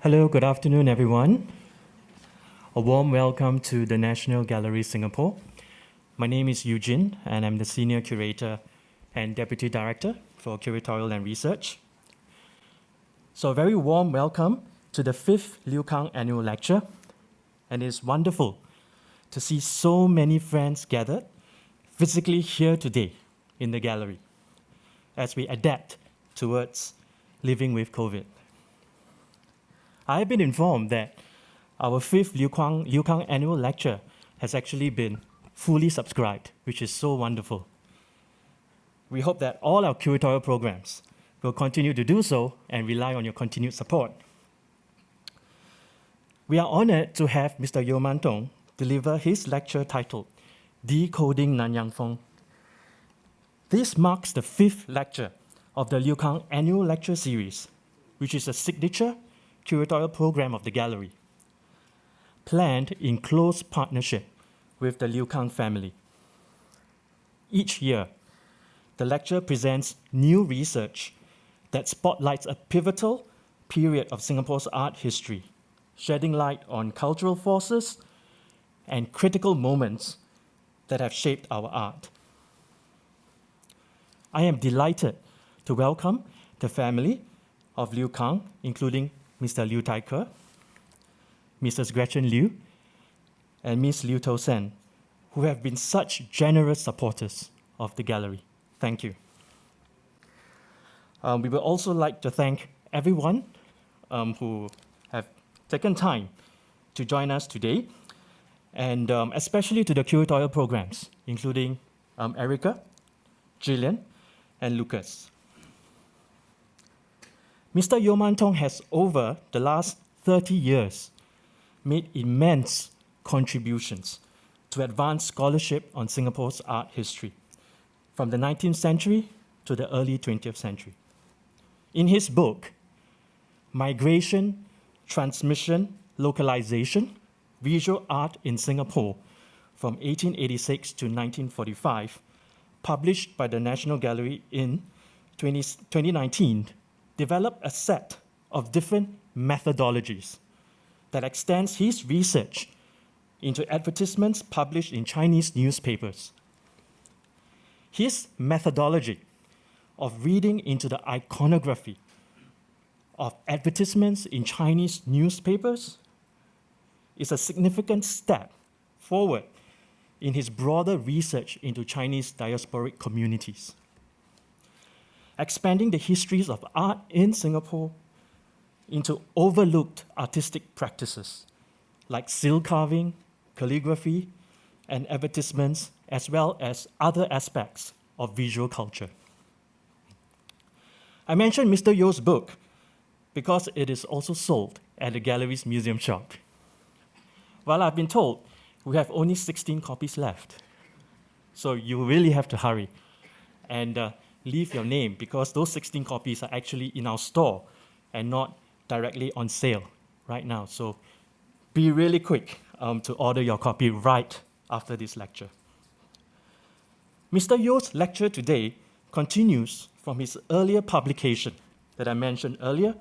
Hello, good afternoon, everyone. A warm welcome to the National Gallery Singapore. My name is Eugene, and I'm the Senior Curator and Deputy Director for Curatorial and Research. So, a very warm welcome to the 5th Liu Kang Annual Lecture, and it's wonderful to see so many friends gathered physically here today in the gallery as we adapt towards living with COVID. I've been informed that our 5th Liu Kang Annual Lecture has actually been fully subscribed, which is so wonderful. We hope that all our curatorial programs will continue to do so and rely on your continued support. We are honored to have Mr. Yeo Man Tong deliver his lecture titled Decoding Nanyang Fong. This marks the 5th lecture of the Liu Kang Annual Lecture Series, which is a signature curatorial program of the gallery, planned in close partnership with the Liu Kang family. Each year, the lecture presents new research that spotlights a pivotal period of Singapore's art history, shedding light on cultural forces and critical moments that have shaped our art. I am delighted to welcome the family of Liu Kang, including Mr. Liu Tai Ke, Mrs. Gretchen Liu, and Ms. Liu To Sen, who have been such generous supporters of the gallery. Thank you. We would also like to thank everyone who have taken time to join us today, and especially to the curatorial programs, including Erica, Gillian, and Lucas. Mr. Yeo Man Tong has, over the last 30 years, made immense contributions to advance scholarship on Singapore's art history, from the 19th century to the early 20th century. In his book, Migration, Transmission, Localization, Visual Art in Singapore from 1886 to 1945, published by the National Gallery in 2019, developed a set of different methodologies that extends his research into advertisements published in Chinese newspapers. His methodology of reading into the iconography of advertisements in Chinese newspapers is a significant step forward in his broader research into Chinese diasporic communities, expanding the histories of art in Singapore into overlooked artistic practices like seal carving, calligraphy, and advertisements, as well as other aspects of visual culture. I mentioned Mr. Yeo's book because it is also sold at the gallery's museum shop. Well, I've been told we have only 16 copies left, so you really have to hurry and leave your name, because those 16 copies are actually in our store and not directly on sale right now. So be really quick to order your copy right after this lecture. Mr. Yeo's lecture today continues from his earlier publication that I mentioned earlier,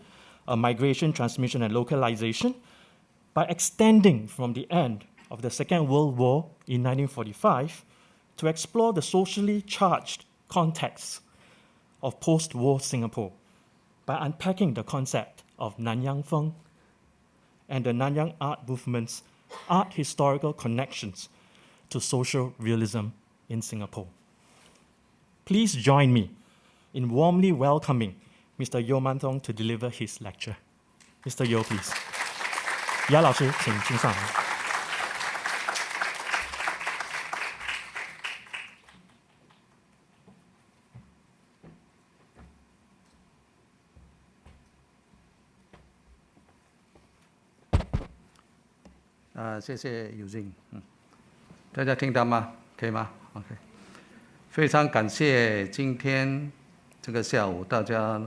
Migration, Transmission, and Localization, by extending from the end of the Second World War in 1945 to explore the socially charged context of post-war Singapore by unpacking the concept of Nanyang Feng and the Nanyang art movement's art historical connections to social realism in Singapore. Please join me in warmly welcoming Mr. Yeo Man Tong to deliver his lecture. Mr. Yeo, please. 姚老师，请请上来。谢谢尤金，大家听到吗？可以吗 ？OK， 非常感谢今天这个下午大家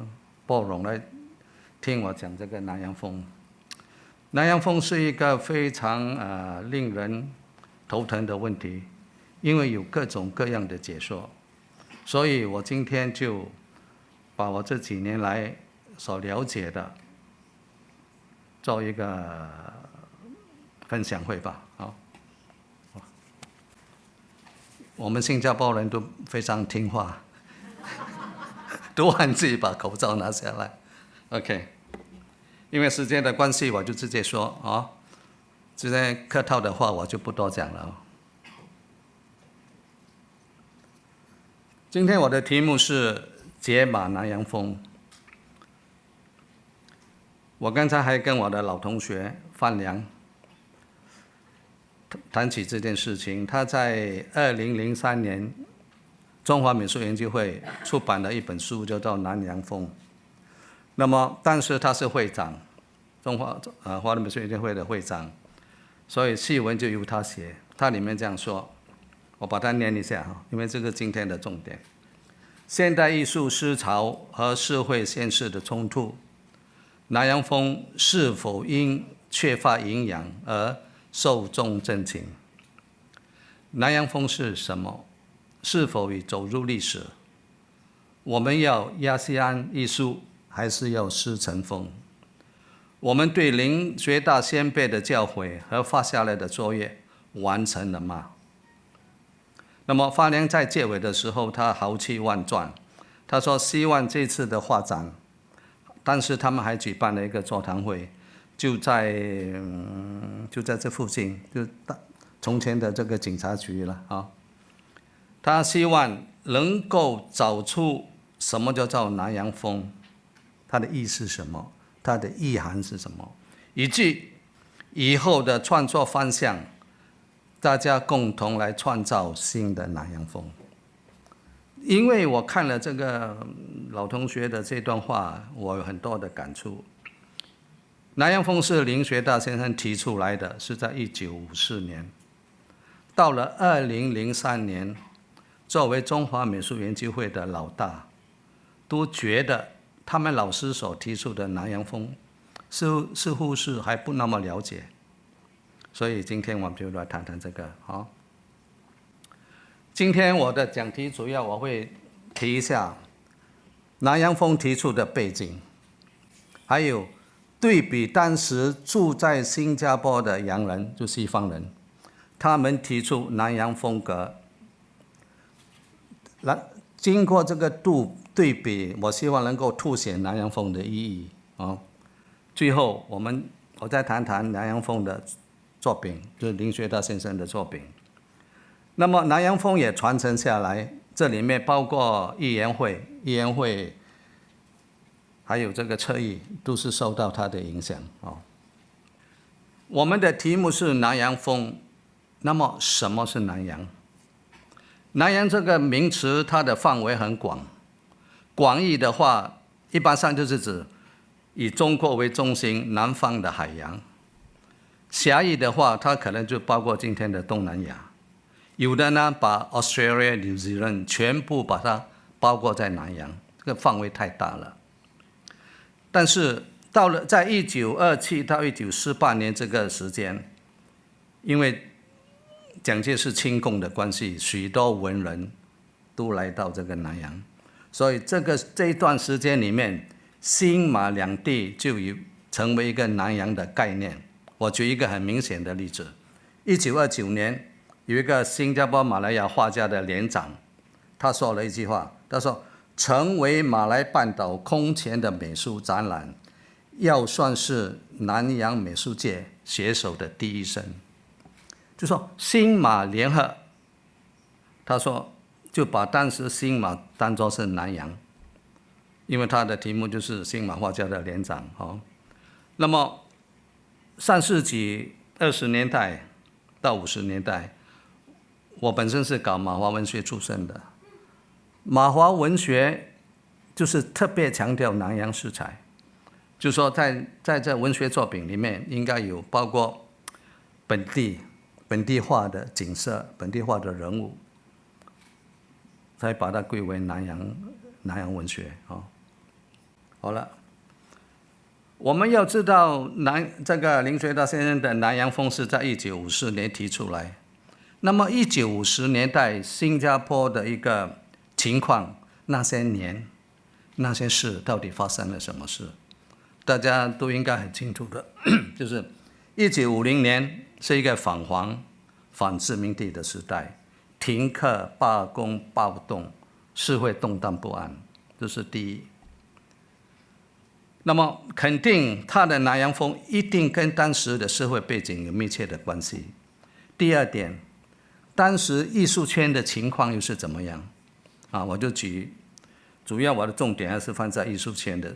包容来听我讲这个南洋风。南洋风是一个非常令人头疼的问题，因为有各种各样的解说，所以我今天就把我这几年来所了解的做一个分享会吧。好，我们新加坡人都非常听话，都忘记把口罩拿下来。OK， 因为时间的关系，我就直接说啊，这些客套的话我就不多讲了。今天我的题目是解码南洋风。我刚才还跟我的老同学范良谈起这件事情。他在2003年中华美术研究会出版了一本书，叫做《南洋风》。那么，但是他是会长，华人美术研究会的会长，所以序文就由他写。他里面这样说，我把它念一下哈，因为这个今天的重点：现代艺术思潮和社会现实的冲突。南洋风是否因缺乏营养而寿终正寝？南洋风是什么？是否已走入历史？我们要亚细安艺术，还是要师承风？我们对灵学大先辈的教诲和发下来的作业完成了吗？那么范良在结尾的时候，他豪气万丈，他说希望这次的画展，但是他们还举办了一个座谈会，就在这附近，就从前的这个警察局了啊。他希望能够找出什么叫做南洋风，它的意思是什么，它的意涵是什么，以及以后的创作方向，大家共同来创造新的南洋风。因为我看了这个老同学的这段话，我有很多的感触。南洋风是林学大先生提出来的，是在1954年。到了2003年，作为中华美术研究会的老大，都觉得他们老师所提出的南洋风似乎是还不那么了解。所以今天我们就来谈谈这个啊。今天我的讲题主要我会提一下南洋风提出的背景，还有对比当时住在新加坡的洋人，就西方人，他们提出南洋风格。经过这个对比，我希望能够凸显南洋风的意义啊。最后我再谈谈南洋风的作品，就是林学大先生的作品。那么南洋风也传承下来，这里面包括艺研会，还有这个侧翼，都是受到它的影响啊。我们的题目是南洋风，那么什么是南洋？南洋这个名词，它的范围很广，广义的话，一般上就是指以中国为中心南方的海洋；狭义的话，它可能就包括今天的东南亚。有的呢，把 Australia、New Zealand 全部把它包括在南洋，这个范围太大了。但是到了在1927到1948年这个时间，因为蒋介石清共的关系，许多文人都来到这个南洋，所以这一段时间里面，新马两地就成为一个南洋的概念。我举一个很明显的例子：1929年。有一个新加坡马来亚画家的连长，他说了一句话，他说：“成为马来半岛空前的美术展览，要算是南洋美术界携手的第一声。”就说新马联合，他说就把当时新马当作是南洋，因为他的题目就是新马画家的连长哦。那么上世纪20年代到50年代。我本身是搞马华文学出身的，马华文学就是特别强调南洋色彩，就是说在这文学作品里面应该有包括本地化的景色、本地化的人物，才把它归为南洋文学啊。好了，我们要知道这个林学大先生的南洋风是在1954年提出来。那么1950年代新加坡的一个情况，那些年那些事到底发生了什么事？大家都应该很清楚的，就是1950年是一个反皇、反殖民地的时代，停课、罢工、暴动，社会动荡不安，这是第一。那么肯定他的南洋风一定跟当时的社会背景有密切的关系。第二点，当时艺术圈的情况又是怎么样？我就主要我的重点还是放在艺术圈的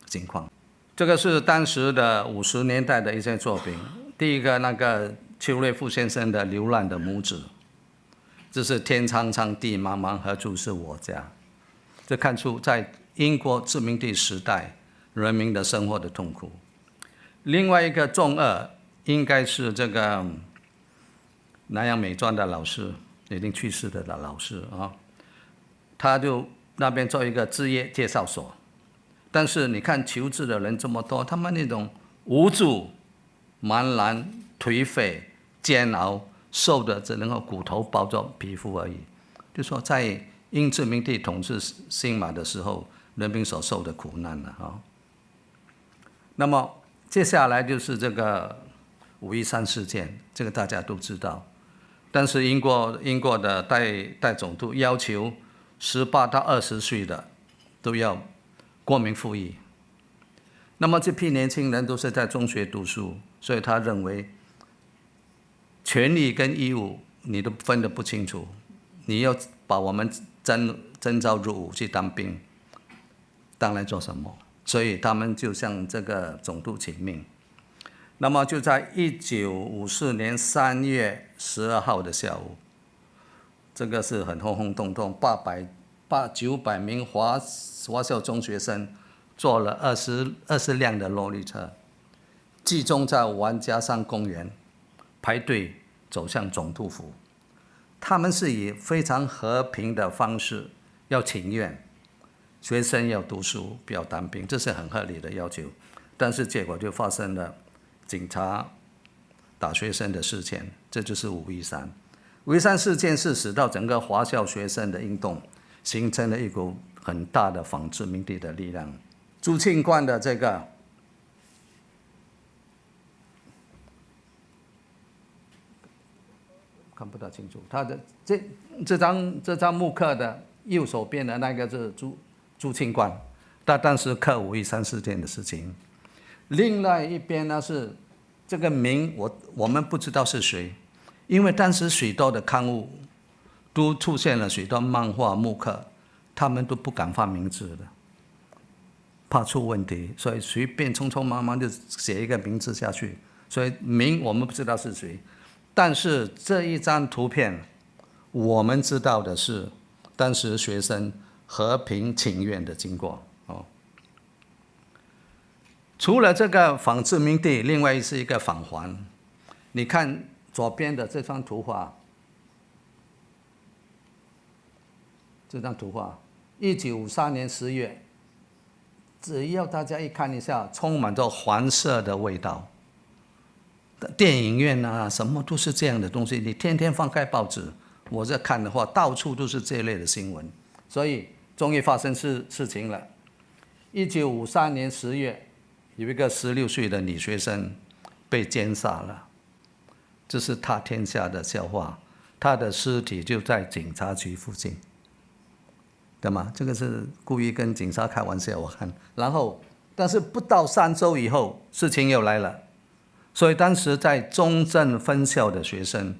情况。这个是当时的50年代的一些作品。第一个那个邱瑞富先生的《流浪的母子》，这是天苍苍地茫茫，何处是我家？这看出在英国殖民地时代人民的生活的痛苦。另外一个重二应该是这个南洋美专的老师，已经去世的老师他就那边做一个置业介绍所，但是你看求职的人这么多，他们那种无助、茫然、颓废、煎熬，瘦的只能够骨头包着皮肤而已。就说在英殖民地统治新马的时候，人民所受的苦难了那么接下来就是这个513事件，这个大家都知道。但是英国的代总督要求18到20岁的都要国民服役。那么这批年轻人都是在中学读书，所以他认为权利跟义务你都分得不清楚，你要把我们征召入伍去当兵，当来做什么？所以他们就向这个总督请命。那么就在1954年3月12号的下午，这个是很轰轰动动，900名华校中学生坐了20辆的洛丽车，集中在王家山公园排队走向总督府。他们是以非常和平的方式要请愿，学生要读书，不要当兵，这是很合理的要求。但是结果就发生了警察打学生的事件，这就是513。513事件是使到整个华校学生的运动形成了一股很大的反殖民地的力量。朱庆观的这个看不大清楚，他的这张木刻的右手边的那个是朱庆观，他当时刻513事件的事情。另外一边呢是这个名我们不知道是谁，因为当时许多的刊物都出现了许多漫画木刻，他们都不敢放名字的，怕出问题，所以随便匆匆忙忙就写一个名字下去，所以名我们不知道是谁。但是这一张图片我们知道的是当时学生和平请愿的经过除了这个反殖民地，另外是一个反皇。你看左边的这张图画，1953年10月，只要大家一看一下，充满着黄色的味道。电影院啊，什么都是这样的东西。你天天翻开报纸，我在看的话，到处都是这类的新闻。所以终于发生事情了。1953年10月，有一个16岁的女学生被奸杀了，这是他天下的笑话。她的尸体就在警察局附近，对吗？这个是故意跟警察开玩笑，我看。然后，但是不到3周以后，事情又来了。所以当时在中正分校的学生，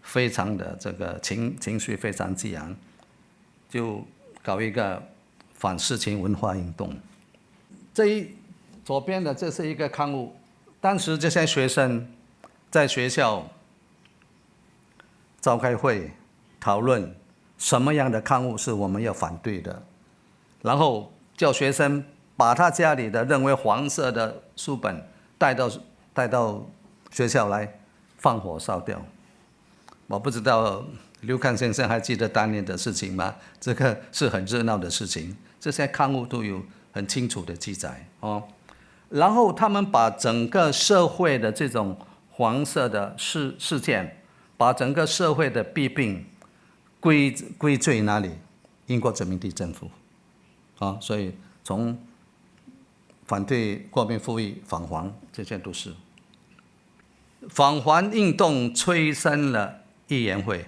非常的这个情绪非常激昂，就搞一个反事情文化运动。左边的这是一个刊物，当时这些学生在学校召开会，讨论什么样的刊物是我们要反对的，然后叫学生把他家里的认为黄色的书本带到学校来放火烧掉。我不知道刘康先生还记得当年的事情吗？这个是很热闹的事情，这些刊物都有很清楚的记载然后他们把整个社会的这种黄色的事件，把整个社会的弊病归罪哪里？英国殖民地政府所以从反对国民富裕访华，这些都是。访华运动催生了议员会，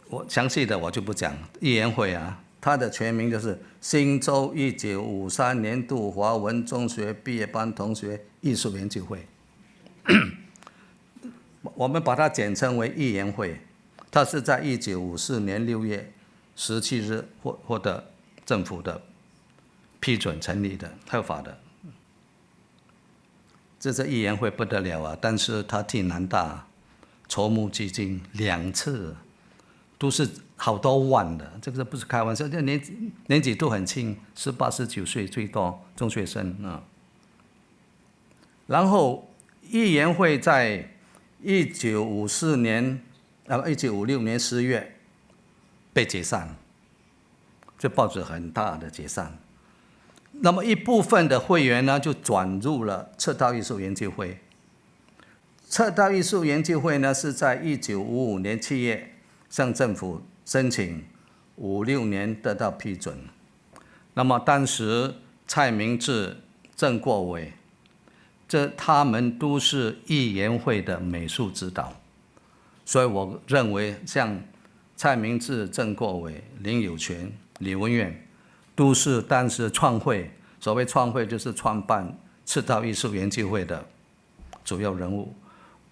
我详细的我就不讲。议员会啊，它的全名就是新州1953年度华文中学毕业班同学艺术研究会，我们把它简称为议员会。它是在1954年6月17日获得政府的批准成立的，合法的。这次议员会不得了啊！但是他替南大筹募基金2次，都是好多万的，这个不是开玩笑。这年纪都很轻，18、19岁最多，中学生啊。然后议员会在1956年10月被解散，这报纸很大的解散。那么一部分的会员呢，就转入了赤道艺术研究会。赤道艺术研究会呢，是在1955年7月向政府申请，56年得到批准。那么当时蔡明志、郑国伟，他们都是议员会的美术指导，所以我认为像蔡明志、郑国伟、林有权、李文远，都是当时创会，所谓创会就是创办赤道艺术研究会的主要人物。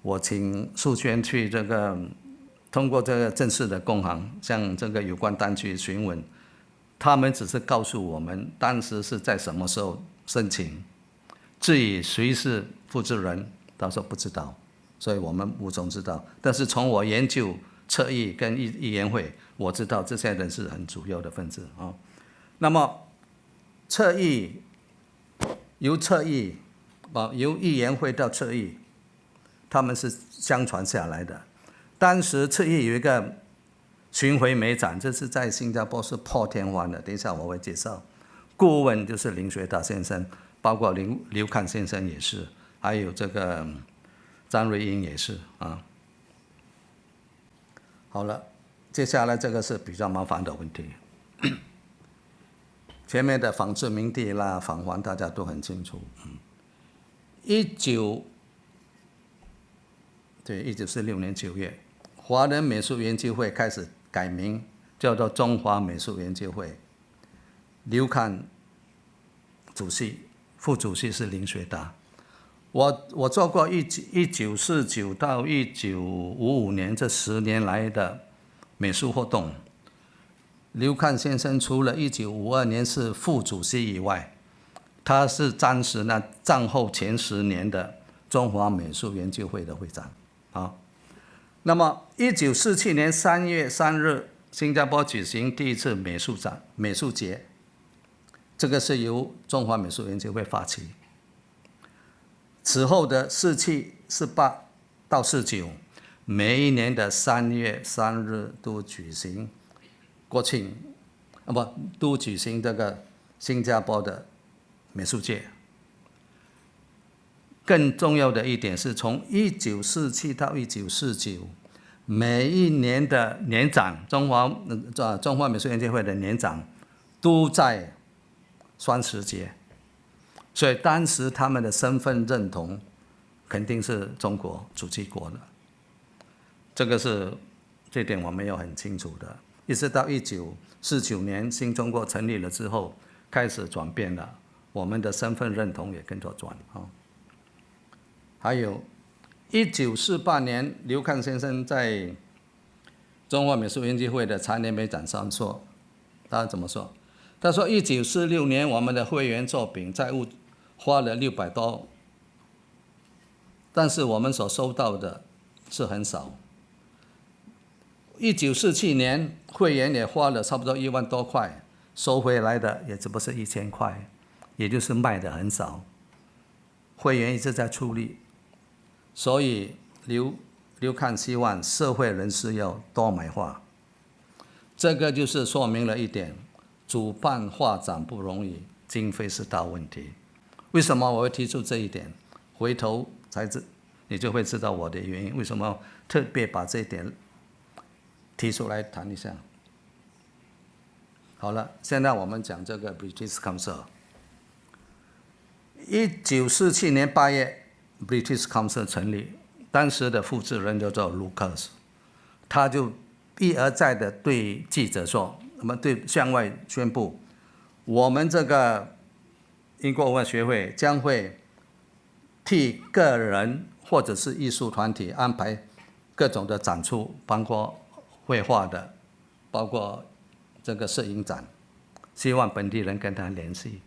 我请素娟去通过这个正式的公函向这个有关单位询问，他们只是告诉我们当时是在什么时候申请，至于谁是负责人，他说不知道，所以我们无从知道。但是从我研究侧翼跟议员会，我知道这些人是很主要的分子啊。那么侧翼由议员会到侧翼，他们是相传下来的。当时侧翼有一个巡回美展，这是在新加坡是破天荒的，等一下我会介绍。顾问就是林学达先生，包括刘侃先生也是，还有这个张瑞英也是啊。好了，接下来这个是比较麻烦的问题。前面的仿殖民地啦、访华大家都很清楚。1946年9月，华人美术研究会开始改名，叫做中华美术研究会。刘侃主席，副主席是林学达。我做过1949到1955年这10年来的美术活动。刘侃先生除了1952年是副主席以外，他是当时呢战后前10年的中华美术研究会的会长啊。那么1947年3月3日，新加坡举行第一次美术节，这个是由中华美术研究会发起。此后的47、48到49，每一年的3月3日都举行国庆，都举行这个新加坡的美术节。更重要的一点是，从1947到1949，每一年的年展，中华美术研究会的年展都在双十节，所以当时他们的身份认同肯定是中国主机国的，这点我们要很清楚的。一直到1949年新中国成立了之后，开始转变了，我们的身份认同也跟着转。还有1948年，刘侃先生在中华美术研究会的残年美展上说，他怎么说？他说1946年我们的会员作品债务花了600多，但是我们所收到的是很少。1947年会员也花了差不多1万多块，收回来的也只不是1000块，也就是卖的很少。会员一直在处理，所以刘侃希望社会人士要多买画。这个就是说明了一点，主办画展不容易，经费是大问题。为什么我会提出这一点？回头你就会知道我的原因，为什么特别把这一点提出来谈一下。好了，现在我们讲这个 British Council。1947年8月 ，British Council 成立，当时的负责人叫做 Lucas， 他就一而再的对记者说，我们对向外宣布，我们这个英国文化学会将会替个人或者是艺术团体安排各种的展出，包括绘画的，包括这个摄影展，希望本地人跟他联系。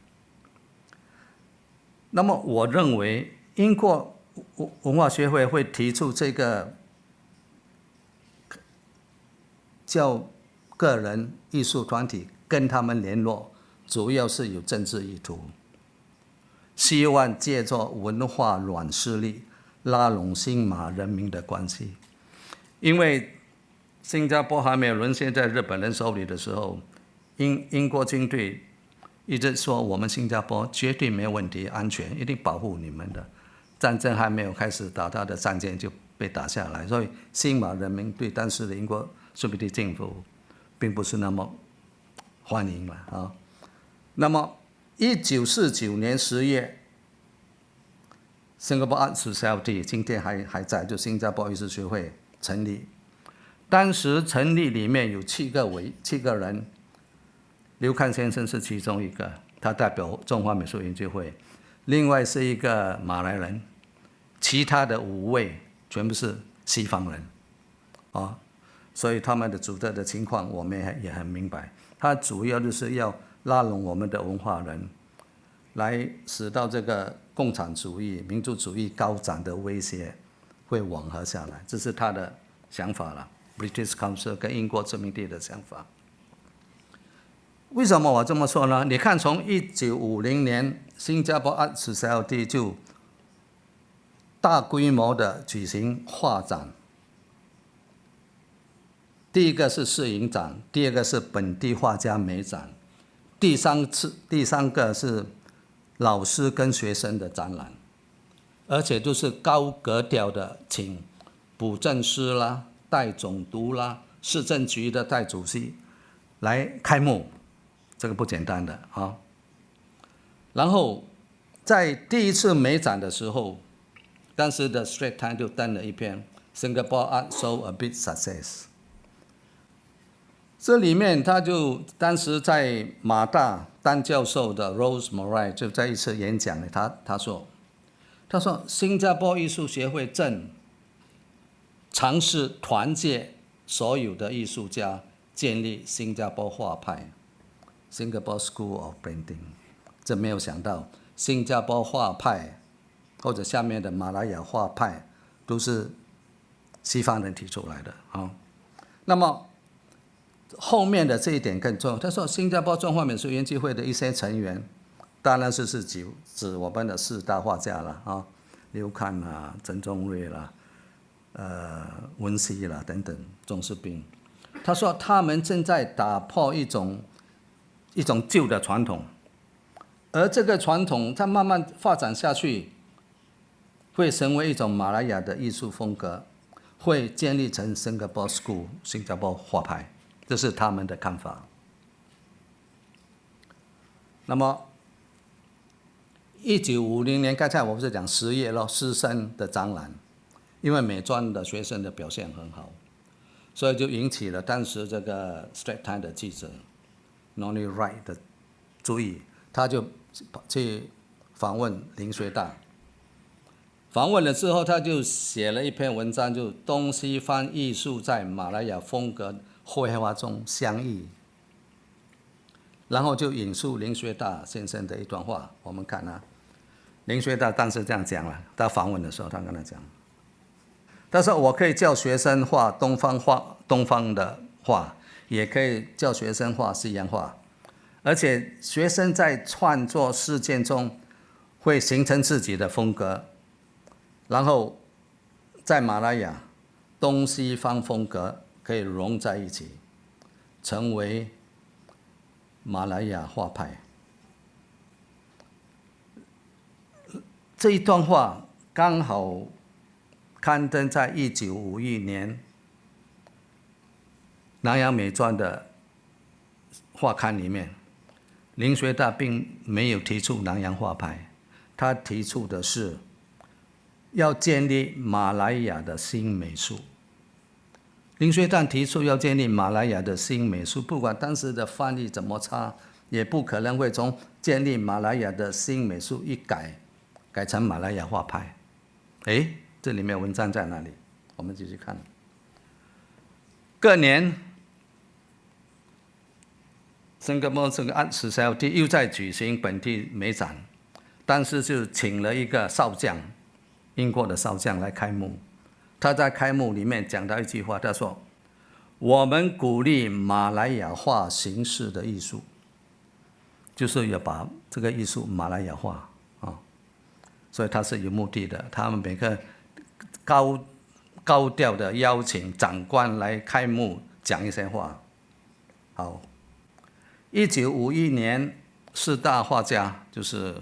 那么我认为英国文化学会会提出这个叫个人艺术团体跟他们联络，主要是有政治意图，希望借助文化软实力拉拢新马人民的关系。因为新加坡还没有沦陷在日本人手里的时候，英国军队一直说我们新加坡绝对没有问题，安全，一定保护你们的。战争还没有开始打，他的战舰就被打下来，所以新马人民对当时的英国殖民地政府并不是那么欢迎了啊。那么1949年10月，Singapore Art Society 今天还在，就新加坡艺术学会成立。当时成立里面有7个人，刘康先生是其中一个，他代表中华美术研究会，另外是一个马来人，其他的5位全部是西方人，啊，所以他们的组织的情况我们也很明白。他主要就是要拉拢我们的文化人，来使到这个共产主义、民族主义高涨的威胁会缓和下来，这是他的想法了。British Council 跟英国殖民地的想法。为什么我这么说呢？你看，从1950年，新加坡 Art Society 就大规模的举行画展。第一个是摄影展，第二个是本地画家美展，第三个是老师跟学生的展览，而且都是高格调的，请补正师啦、代总督啦、市政局的代主席来开幕。这个不简单的啊。然后在第一次美展的时候，当时的 Straits Times 就登了一篇 Singapore Art Show a Big Success。这里面他就当时在马大当教授的 Rose Moray 就在一次演讲里，他说新加坡艺术协会正尝试团结所有的艺术家，建立新加坡画派。Singapore School of Painting， 这没有想到，新加坡画派或者下面的马来亚画派都是西方人提出来的啊。那么后面的这一点更重要，他说新加坡中华美术研究会的一些成员，当然是指我们的4大画家了啊，刘康啦、陈宗瑞啦、温熙啦等等，钟士彬。他说他们正在打破一种旧的传统，而这个传统它慢慢发展下去，会成为一种马来亚的艺术风格，会建立成 Singapore School 新加坡画派，这是他们的看法。那么1950年，刚才我不是讲10月咯，师生的展览，因为美专的学生的表现很好，所以就引起了当时这个 Straits Times 的记者Noni Wright 的注意，他就去访问林学大。访问了之后，他就写了一篇文章，就东西方艺术在马来亚风格绘画中相异。然后就引述林学大先生的一段话，我们看啊，林学大当时这样讲了，他访问的时候，他跟他讲，他说我可以叫学生画东方的画。也可以叫学生画西洋画，而且学生在创作事件中会形成自己的风格，然后在马来亚东西方风格可以融在一起，成为马来亚画派。这一段话刚好刊登在1951年南洋美专的画刊里面，林学大并没有提出南洋画派，他提出的是要建立马来亚的新美术。林学大提出要建立马来亚的新美术，不管当时的翻译怎么差，也不可能会从建立马来亚的新美术一改成马来亚画派。诶，这里面文章在哪里？我们继续看。隔年，新加坡这个Art Society又在举行本地美展，但是就请了一个少将，英国的少将来开幕。他在开幕里面讲到一句话，他说：“我们鼓励马来亚化形式的艺术，就是要把这个艺术马来亚化啊。”所以他是有目的的。他们每个高调的邀请长官来开幕讲一些话。好，1951年4大画家就是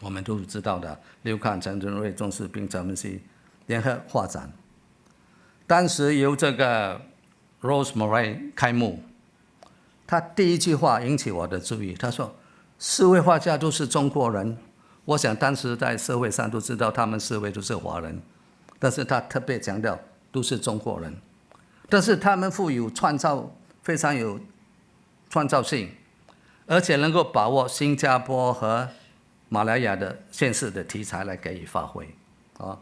我们都知道的刘戡、陈春瑞、钟士斌、陈文熙联合画展，当时由这个 Rose Murray 开幕。他第一句话引起我的注意，他说4位画家都是中国人。我想当时在社会上都知道他们4位都是华人，但是他特别强调都是中国人，但是他们富有非常有创造性，而且能够把握新加坡和马来亚的现实的题材来给予发挥啊。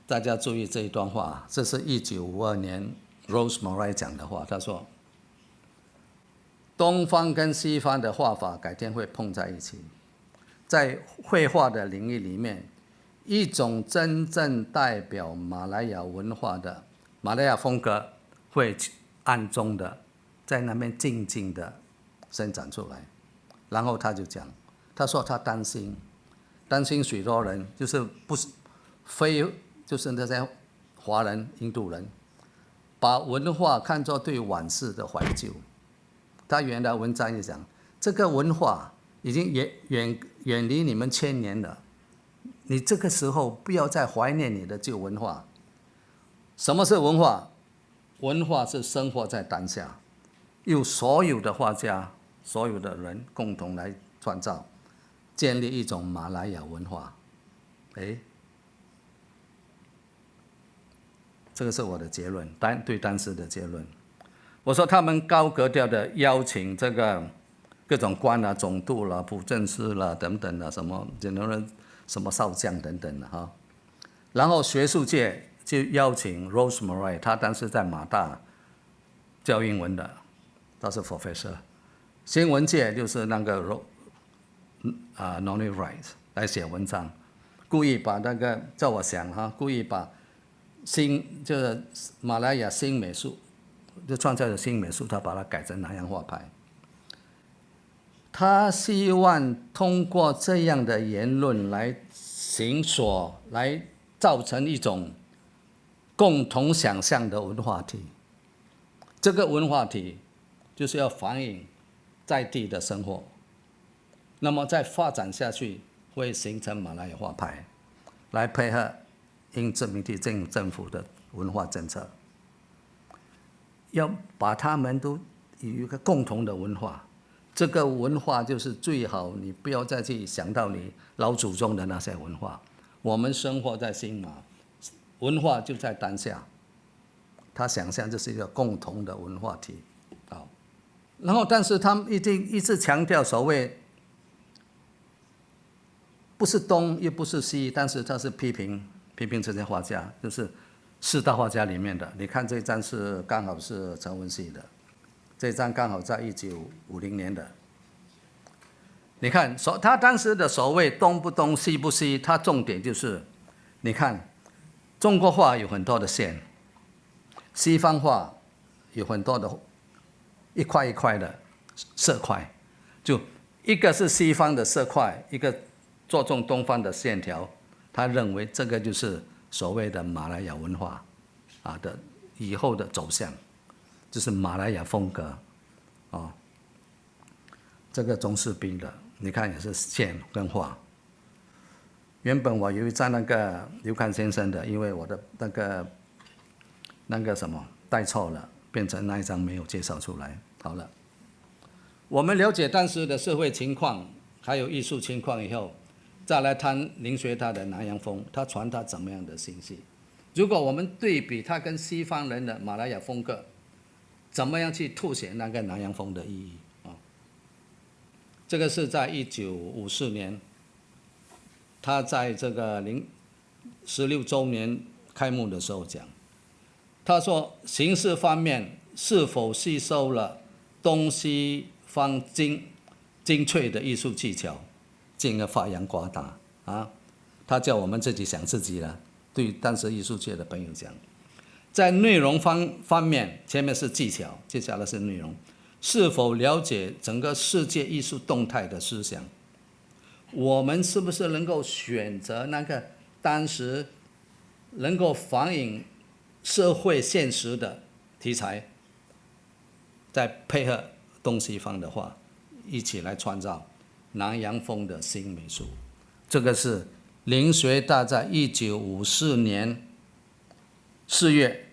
大家注意这一段话，这是1952年 Rose Murray 讲的话。他说：“东方跟西方的画法改天会碰在一起，在绘画的领域里面，一种真正代表马来亚文化的马来亚风格会暗中的在那边静静的生长出来。”然后他就讲，他说他担心许多人就是那些华人、印度人，把文化看作对往事的怀旧。他原来文章也讲，这个文化已经远离你们1000年了，你这个时候不要再怀念你的旧文化。什么是文化？文化是生活在当下，由所有的画家、所有的人共同来创造，建立一种马来亚文化。这个是我的结论，对当时的结论。我说他们高格调的邀请这个各种官啊、总督啦、布政司啦等等的，什么少将等等的哈。然后学术界就邀请 Rose Murray， 他当时在马大教英文的，他是 professor。新闻界就是那个Noni Wright 来写文章，故意把那个叫我想哈，故意把就是马来亚新美术，就创造的新美术，他把它改成南洋画派。他希望通过这样的言论来形塑，来造成一种共同想象的文化体。这个文化体就是要反映在地的生活，那么再发展下去会形成马来亚画派，来配合英殖民地政府的文化政策，要把他们都有一个共同的文化。这个文化就是最好，你不要再去想到你老祖宗的那些文化。我们生活在新马，文化就在当下。他想象这是一个共同的文化体，好。然后，但是他们一直强调所谓不是东也不是西，但是他是批评这些画家，就是4大画家里面的。你看这张是刚好是陈文熙的，这张刚好在1950年的。你看他当时的所谓东不东西不西，他重点就是你看中国画有很多的线，西方画有很多的一块一块的色块，就一个是西方的色块，一个着重东方的线条。他认为这个就是所谓的马来亚文化的以后的走向，就是马来亚风格这个钟士斌的，你看也是线跟画。原本我有一张那个刘戡先生的，因为我的那个什么带错了，变成那一章没有介绍出来。好了，我们了解当时的社会情况还有艺术情况以后，再来谈林学大的南洋风，他传达怎么样的信息？如果我们对比他跟西方人的马来亚风格，怎么样去凸显那个南洋风的意义啊？这个是在1954年，他在这个16周年开幕的时候讲，他说形式方面是否吸收了东西方精粹的艺术技巧，进而发扬光大啊？他叫我们自己想自己了。对当时艺术界的朋友讲，在内容方面，前面是技巧，接下来是内容，是否了解整个世界艺术动态的思想？我们是不是能够选择那个当时能够反映社会现实的题材，再配合东西方的话，一起来创造南洋风的新美术？这个是林学大在1954年4月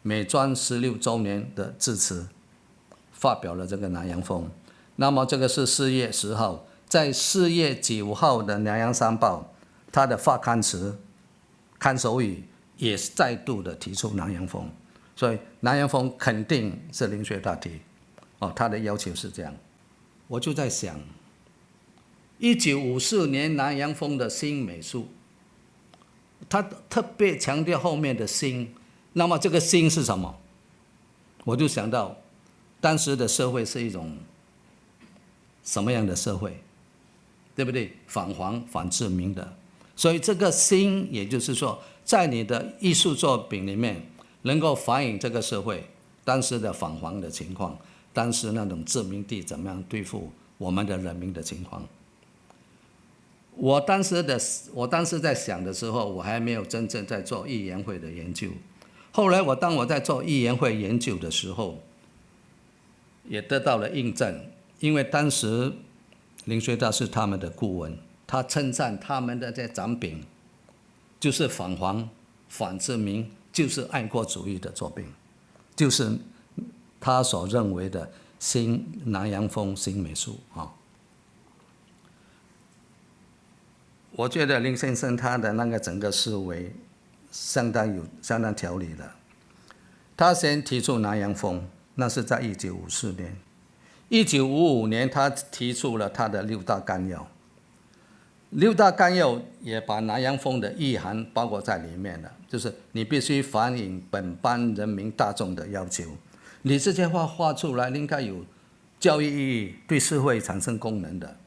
美专16周年的致辞，发表了这个南洋风。那么这个是4月10号，在4月9号的《南洋商报》，它的发刊词看守语也再度的提出南洋风，所以南洋风肯定是林学大提，他的要求是这样。我就在想，1954年南洋风的新美术，他特别强调后面的新，那么这个新是什么？我就想到当时的社会是一种什么样的社会，对不对？反皇反殖民的，所以这个新也就是说，在你的艺术作品里面能够反映这个社会当时的反皇的情况，当时那种殖民地怎么样对付我们的人民的情况。我当时在想的时候，我还没有真正在做议研会的研究。后来当我在做议研会研究的时候，也得到了印证，因为当时林学大是他们的顾问，他称赞他们的这展品就是反皇反殖民，就是爱国主义的作品，就是他所认为的新南洋风新美术啊。我觉得林先生他的那个整个思维相当条理的。他先提出南洋风，那是在1954年。1955年他提出了他的6大纲要，6大纲要也把南洋风的意涵包括在里面了，就是你必须反映本邦人民大众的要求，你这些画出来应该有教育意义，对社会产生功能的。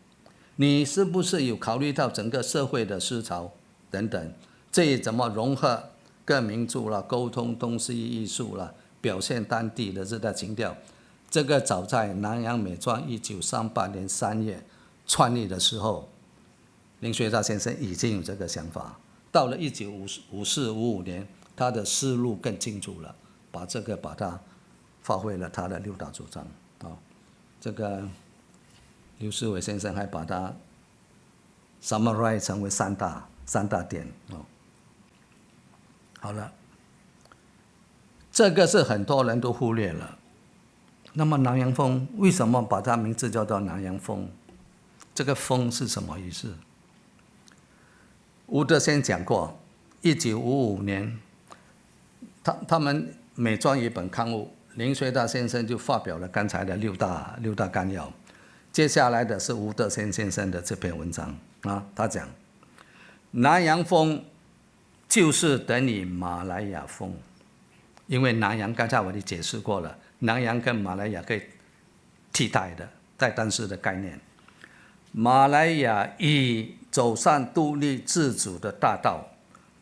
你是不是有考虑到整个社会的思潮等等？这怎么融合各民族了、沟通东西艺术了、表现当地的这个情调？这个早在南洋美专1938年3月创立的时候，林学大先生已经有这个想法。到了1954、55年，他的思路更清楚了，把它发挥了他的6大主张啊。这个刘思伟先生还把它 summarize 成为三大点哦。好了，这个是很多人都忽略了。那么南洋风为什么把它名字叫做南洋风？这个风是什么意思？吴德先讲过，1955年，他们美专有一本刊物，林学大先生就发表了刚才的六大纲要。接下来的是吴德先先生的这篇文章啊，他讲南洋风就是等于马来亚风，因为南洋刚才我已经解释过了，南洋跟马来亚可以替代的，在当时的概念，马来亚已走上独立自主的大道，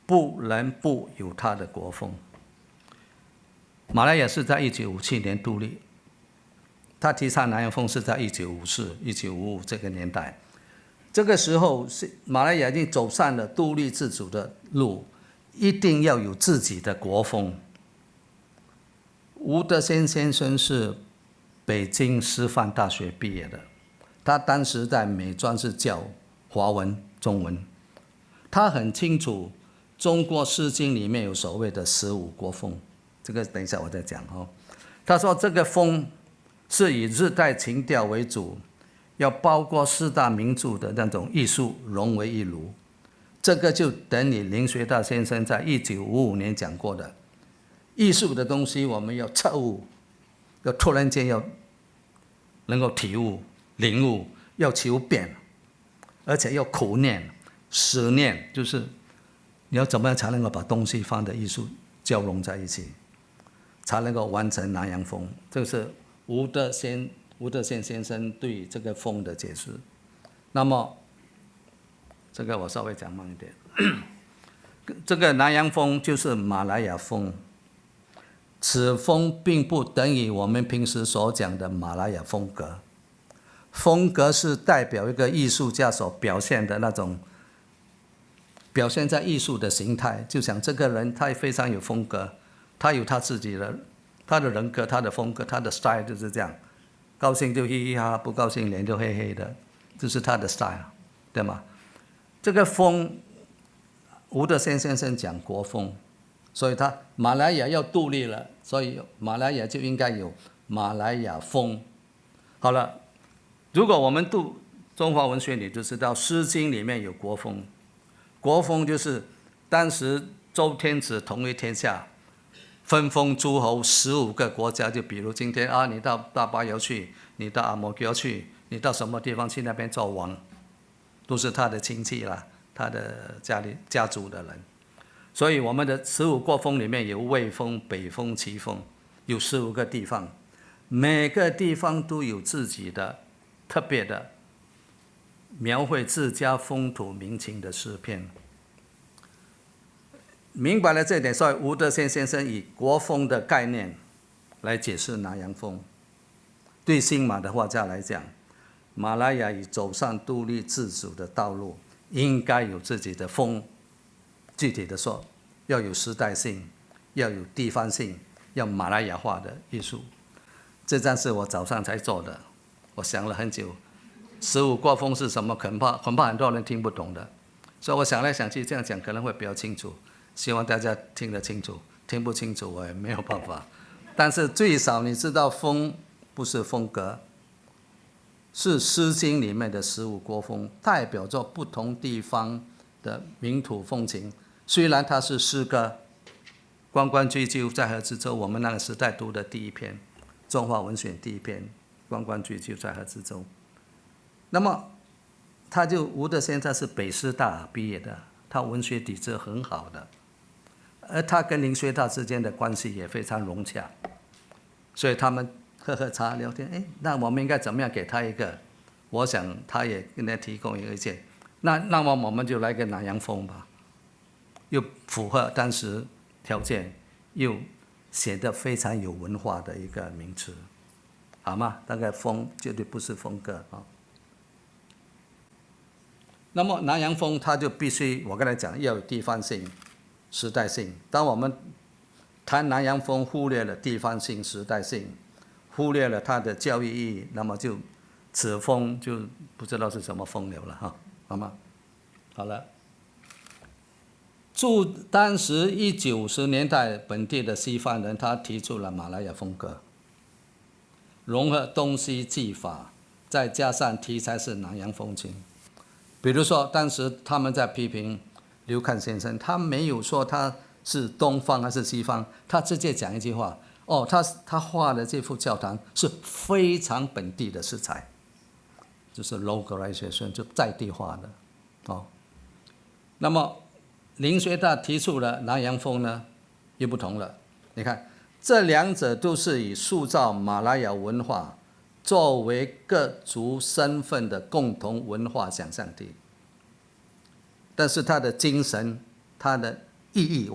不能不有它的国风。马来亚是在1957年独立，他提倡南洋风是在1954、1955这个年代。这个时候，马来亚已经走上了独立自主的路，一定要有自己的国风。吴德先先生是北京师范大学毕业的，他当时在美专是教华文、中文，他很清楚中国诗经里面有所谓的15国风，这个等一下我再讲哦。他说这个风是以日代情调为主，要包括四大名著的那种艺术融为一炉。这个就等于林学大先生在1955年讲过的，艺术的东西我们要彻悟，要突然间要能够体悟领悟，要求变，而且要苦念实念，就是你要怎么样才能够把东西放的艺术交融在一起，才能够完成南洋风。这是吴德宪先生对这个风的解释。那么这个我稍微讲慢一点。这个南洋风就是马来亚风，此风并不等于我们平时所讲的马来亚风格。风格是代表一个艺术家所表现的那种，表现在艺术的形态。就想这个人他非常有风格，他有他自己的他的人格，他的风格，他的 style 就是这样，高兴就嘻嘻哈哈，不高兴脸就黑黑的，这是他的 style， 对吗？这个风，吴德宪先生讲国风，所以他马来亚要独立了，所以马来亚就应该有马来亚风。好了，如果我们读中华文学，你就知道《诗经》里面有国风，国风就是当时周天子统一天下，分封诸侯15个国家，就比如今天啊，你到大巴窑去，你到阿摩国去，你到什么地方去那边做王，都是他的亲戚啦，他的家族的人。所以我们的15国风里面有魏风、北风、齐风，有15个地方，每个地方都有自己的特别的描绘自家风土民情的诗篇。明白了这一点，所以吴德宪先生以国风的概念来解释南洋风。对新马的画家来讲，马来亚已走上独立自主的道路，应该有自己的风。具体的说，要有时代性，要有地方性，要马来亚化的艺术。这张是我早上才做的，我想了很久，15国风是什么？恐怕很多人听不懂的，所以我想来想去，这样讲可能会比较清楚。希望大家听得清楚，听不清楚我也没有办法。但是最少你知道风不是风格，是《诗经》里面的15国风，代表着不同地方的民土风情。虽然它是诗歌，关关雎鸠，在河之洲，我们那个时代读的第一篇中华文选第一篇，关关雎鸠，在河之洲。那么他就吴德宪他是北师大毕业的，他文学底子很好的，而他跟林学大之间的关系也非常融洽，所以他们喝喝茶聊天，那我们应该怎么样给他一个？我想他也跟他提供一个意见。那么我们就来个南洋风吧，又符合当时条件，又写得非常有文化的一个名词，好吗？大概风绝对不是风格啊。那么南洋风它就必须，我刚才讲要有地方性、时代性。当我们谈南洋风，忽略了地方性、时代性，忽略了它的教育意义，那么就此风就不知道是什么风流了哈，好吗？好了，当时1950年代本地的西方人，他提出了马来亚风格，融合东西技法，再加上题材是南洋风情。比如说，当时他们在批评刘戡先生，他没有说他是东方还是西方，他直接讲一句话：他画的这幅教堂是非常本地的色彩，就是 localization， 就在地化的那么林学大提出了南洋风呢，又不同了。你看，这两者都是以塑造马来亚文化作为各族身份的共同文化想象力，但是它的精神、它的意义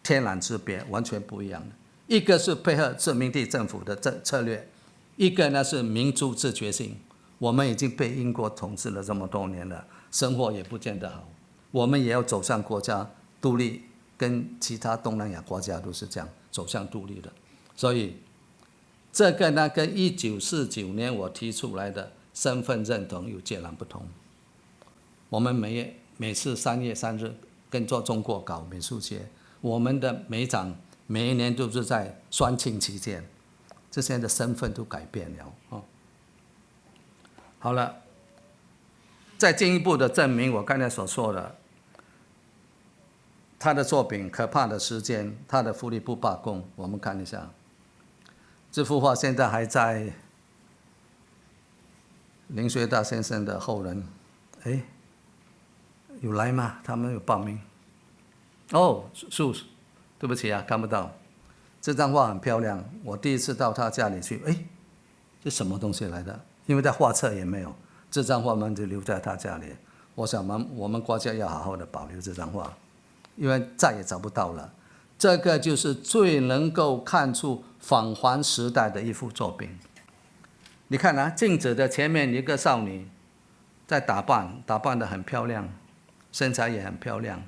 天壤之别，完全不一样的。一个是配合殖民地政府的策略，一个呢是民族自觉性。我们已经被英国统治了这么多年了，生活也不见得好，我们也要走向国家独立，跟其他东南亚国家都是这样走向独立的。所以这个呢，跟1949年我提出来的身份认同有截然不同。我们每次3月3日跟着中国搞美术节，我们的美长每一年都是在双庆期间，这些人的身份都改变了哦。好了，再进一步的证明我刚才所说的，他的作品《可怕的时间》，他的福利部罢工，我们看一下，这幅画现在还在林学大先生的后人，哎，有来吗？他们有报名。哦，对不起啊，看不到。这张画很漂亮，我第一次到他家里去，哎，这什么东西来的？因为在画册也没有，这张画就留在他家里。我想我们国家要好好的保留这张画，因为再也找不到了。这个就是最能够看出返还时代的一幅作品。你看啊，镜子的前面一个少女在打扮得很漂亮，身材也很漂亮。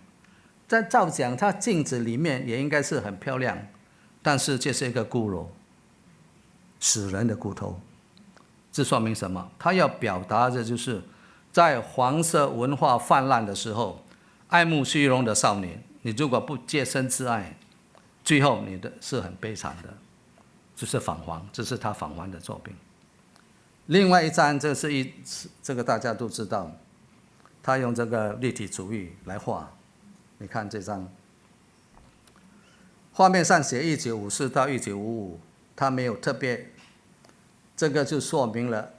照讲，她镜子里面也应该是很漂亮，但是这是一个骷髅，死人的骨头。这说明什么？他要表达的就是在黄色文化泛滥的时候，爱慕虚荣的少年，你如果不洁身自爱，最后你的是很悲惨的。这是返还，这是他返还的作品。另外一张，这个大家都知道，他用这个立体主义来画。你看这张画面上写1954到1955，他没有特别，这个就说明了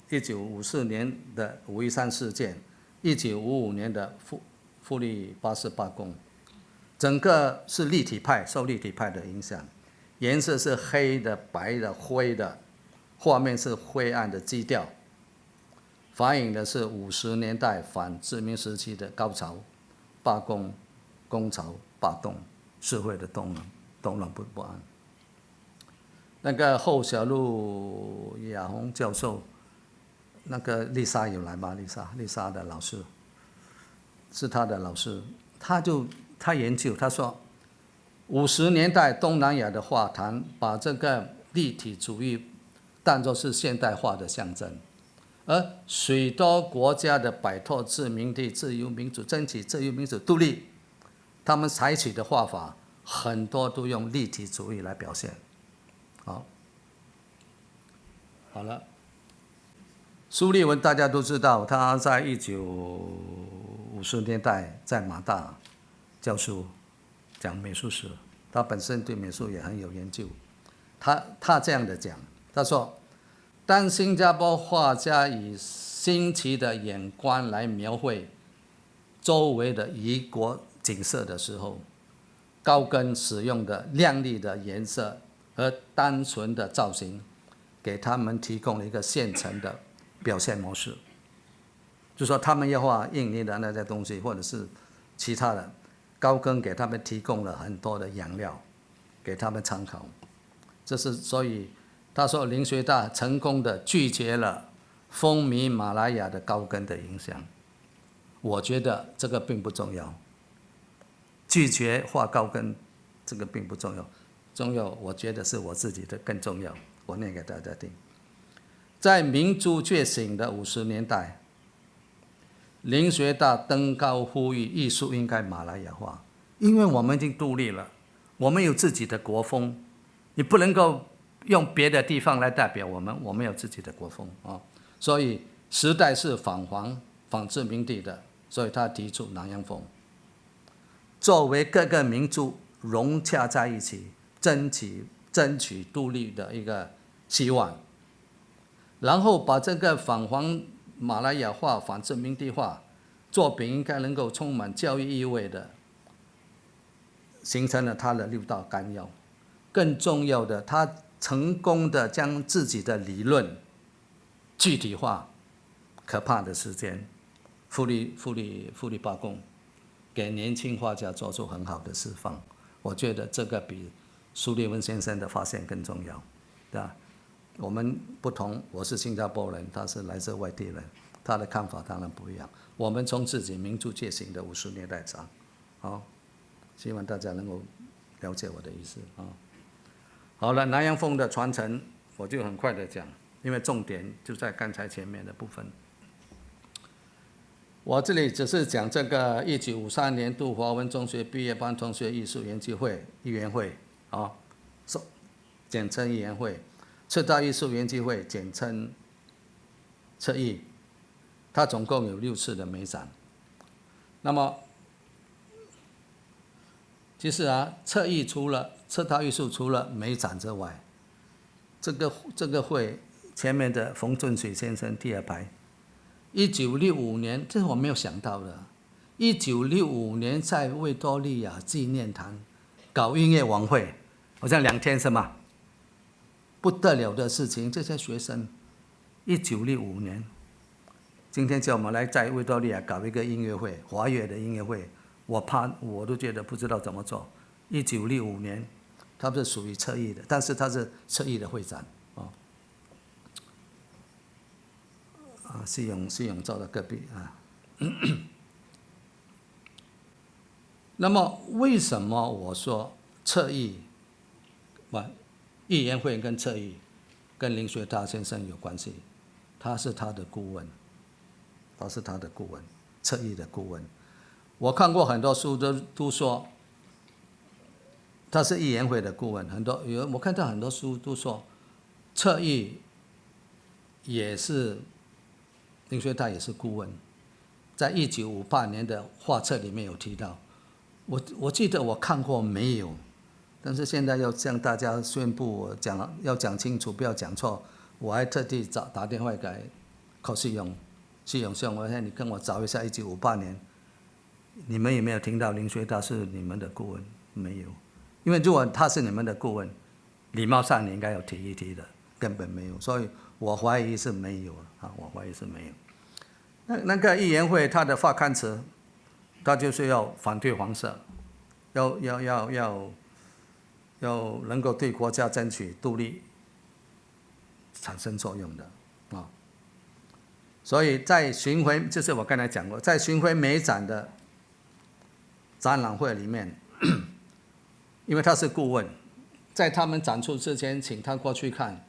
1954年的5.13事件，1955年的富力巴士罢工，整个是立体派，受立体派的影响，颜色是黑的、白的、灰的，画面是灰暗的基调，反映的是50年代反殖民时期的高潮。罢工、工潮、罢动，社会的动乱不安。那个后小路亚红教授，那个丽莎有来吗？丽莎的老师，是他的老师。他研究，他说，50年代东南亚的画坛把这个立体主义当作是现代化的象征。而许多国家的摆脱殖民地、自由民主、争取自由民主独立，他们采取的画法很多都用立体主义来表现。好了，苏立文大家都知道，他在1950年代在马大教书，讲美术史，他本身对美术也很有研究。他这样的讲，他说，当新加坡画家以新奇的眼光来描绘周围的异国景色的时候，高更使用的亮丽的颜色和单纯的造型，给他们提供了一个现成的表现模式。就说他们要画印尼的那些东西，或者是其他的，高更给他们提供了很多的养料，给他们参考。这是所以他说林学大成功的拒绝了风靡马来亚的高更的影响。我觉得这个并不重要，拒绝画高更这个并不重要，重要我觉得是我自己的更重要。我念给大家听。在民族觉醒的50年代，林学大登高呼吁艺术应该马来亚化，因为我们已经独立了，我们有自己的国风，你不能够用别的地方来代表我们，我们有自己的国风啊。所以时代是反殖民地的，所以他提出南洋风，作为各个民族融洽在一起，争取独立的一个希望，然后把这个反黄马来亚化、反殖民地化作品应该能够充满教育意味的，形成了他的6道纲要。更重要的，他成功的将自己的理论具体化。可怕的时间，富力罢工，给年轻画家做出很好的示范。我觉得这个比苏立文先生的发现更重要，对吧？我们不同，我是新加坡人，他是来自外地人，他的看法当然不一样。我们从自己民族觉醒的50年代讲，希望大家能够了解我的意思啊。好了，南洋风的传承，我就很快的讲，因为重点就在刚才前面的部分。我这里只是讲这个1953年度华文中学毕业班同学艺术研究会议员会简简称艺研会；赤道艺术研究会，简称赤艺。它总共有6次的美展。那么，其实赤道艺术除了美展之外，这个会前面的冯俊水先生第2排，1965年，这是我没有想到的。1965年在维多利亚纪念堂搞音乐晚会，好像2天是吗？不得了的事情，这些学生，1965年，今天叫我们来在维多利亚搞一个音乐会，华乐的音乐会，我都觉得不知道怎么做。1965年，它是属于侧翼的，但是它是侧翼的会展西永照的隔壁啊。那么为什么我说侧翼艺研会跟侧翼跟林学大先生有关系？他是他的顾问，侧翼的顾问。我看过很多书都说他是艺研会的顾问，我看到很多书都说侧翼也是林学大也是顾问，在1958年的画册里面有提到。我记得我看过没有，但是现在要向大家宣布，要讲清楚，不要讲错。我还特地打电话给寇世勇兄，我说你跟我找一下1958年，你们有没有听到林学大是你们的顾问？没有，因为如果他是你们的顾问，礼貌上你应该有提一提的，根本没有，所以我怀疑是没有我怀疑是没有。那个艺研会他的发刊词，他就是要反对黄色，要能够对国家争取独立产生作用的所以在巡回，就是我刚才讲过，在巡回美展的展览会里面，因为他是顾问，在他们展出之前，请他过去看，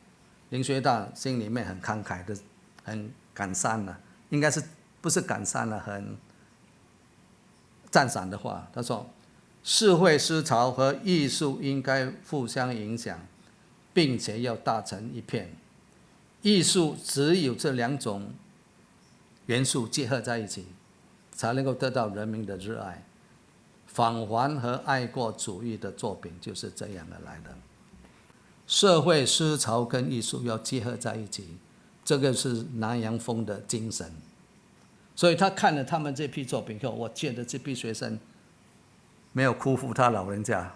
林学大心里面很慷慨的，很感伤了，应该是不是感伤了，很赞赏的话，他说：社会思潮和艺术应该互相影响，并且要打成一片。艺术只有这2种元素结合在一起，才能够得到人民的热爱。反还和爱国主义的作品就是这样而来的。社会思潮跟艺术要结合在一起，这个是南洋风的精神。所以他看了他们这批作品后，我觉得这批学生没有辜负他老人家，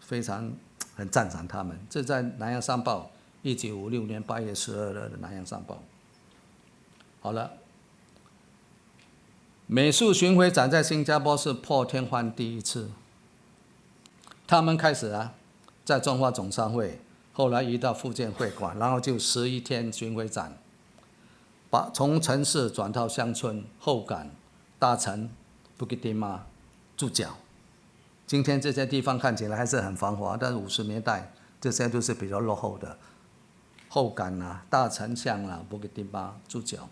非常很赞赏他们。这在《南洋商报》1956年8月12日的《南洋商报》。好了，美术巡回展在新加坡是破天荒第1次。他们开始在中华总商会，后来移到福建会馆，然后就11天巡回展。从城市转到乡村、后港、大城、布吉丁马、猪脚，今天这些地方看起来还是很繁华，但是50年代这些都是比较落后的。后港大城乡布吉丁马、猪脚，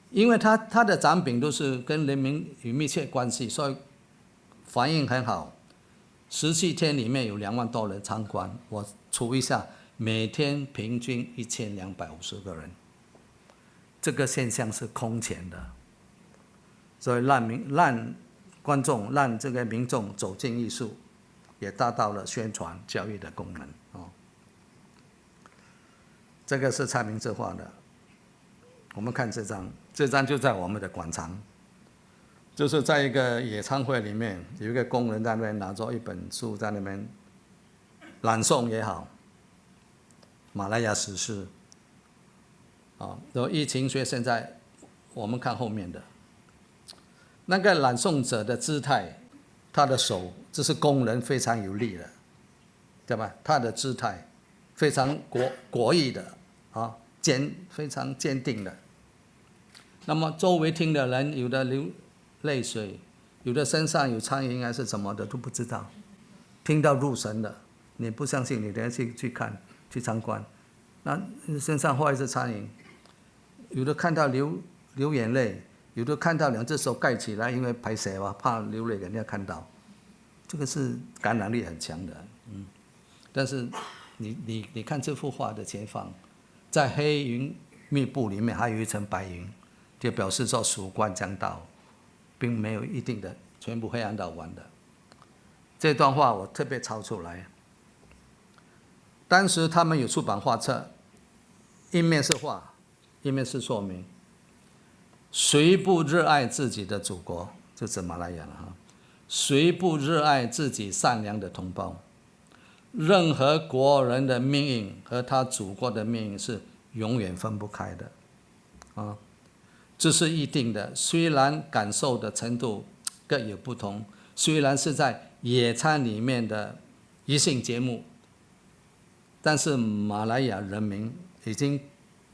因为它的展品都是跟人民有密切关系，所以反应很好。17天里面有2万多人参观，我除一下，每天平均1250个人。这个现象是空前的，所以让观众、让这个民众走进艺术，也达到了宣传教育的功能这个是蔡明志画的，我们看这张就在我们的馆藏，就是在一个野餐会里面，有一个工人在那边拿着一本书在那边朗诵也好，马来亚史诗疫情，所以现在我们看后面的那个朗诵者的姿态，他的手，这是工人非常有力的，对吧？他的姿态非常果毅的非常坚定的。那么周围听的人，有的流泪水，有的身上有苍蝇还是什么的都不知道，听到入神的，你不相信，你等下去看去参观，那身上画一只苍蝇。有的看到流眼泪，有的看到2只手盖起来，因为拍摄怕流泪人家看到，这个是感染力很强的。但是你看这幅画的前方，在黑云密布里面还有一层白云，就表示说曙光将到，并没有一定的全部黑暗到完的。这段话我特别抄出来。当时他们有出版画册，一面是画，一面是说明。谁不热爱自己的祖国？就指马来亚了哈。谁不热爱自己善良的同胞？任何国人的命运和他祖国的命运是永远分不开的，啊，这是一定的。虽然感受的程度各有不同，虽然是在野餐里面的一性节目，但是马来亚人民已经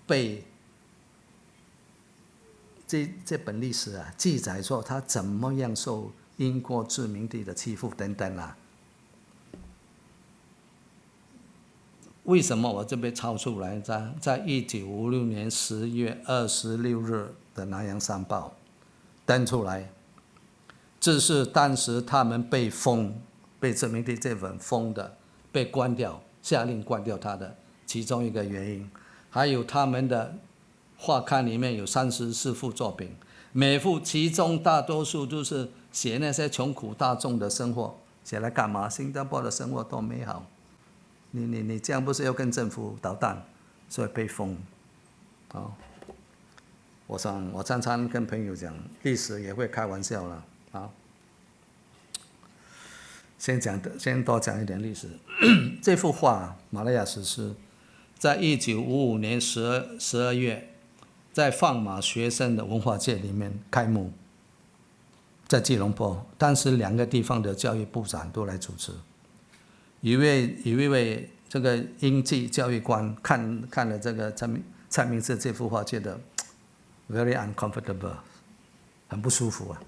被这本历史记载说他怎么样受英国殖民地的欺负等等啦。为什么我这边抄出来？在1956年10月26日的《南洋商报》登出来，这是当时他们被殖民地这本封的，被关掉，下令关掉它的其中一个原因。还有他们的画刊里面有34幅作品，每幅其中大多数都是写那些穷苦大众的生活，写来干嘛？新加坡的生活多美好。你这样不是要跟政府捣蛋，所以被封。我常常跟朋友讲，历史也会开玩笑了啊。先多讲一点历史。这幅画《马来亚史诗》在1955年12月，在放马学生的文化界里面开幕，在吉隆坡，当时2个地方的教育部长都来主持。有一位这个英籍教育官看了这个蔡明志这幅画，觉得 very uncomfortable， 很不舒服啊，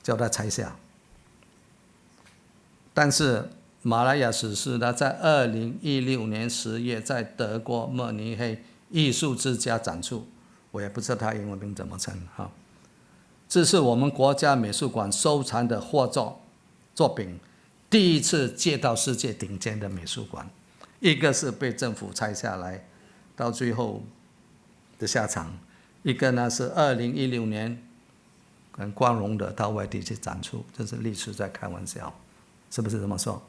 叫他拆下。但是马来亚史诗呢，在2016年10月在德国慕尼黑艺术之家展出，我也不知道他英文名怎么称哈。这是我们国家美术馆收藏的画作品，第一次借到世界顶尖的美术馆，一个是被政府拆下来，到最后的下场；一个呢是2016年很光荣的到外地去展出，这是历史在开玩笑，是不是这么说？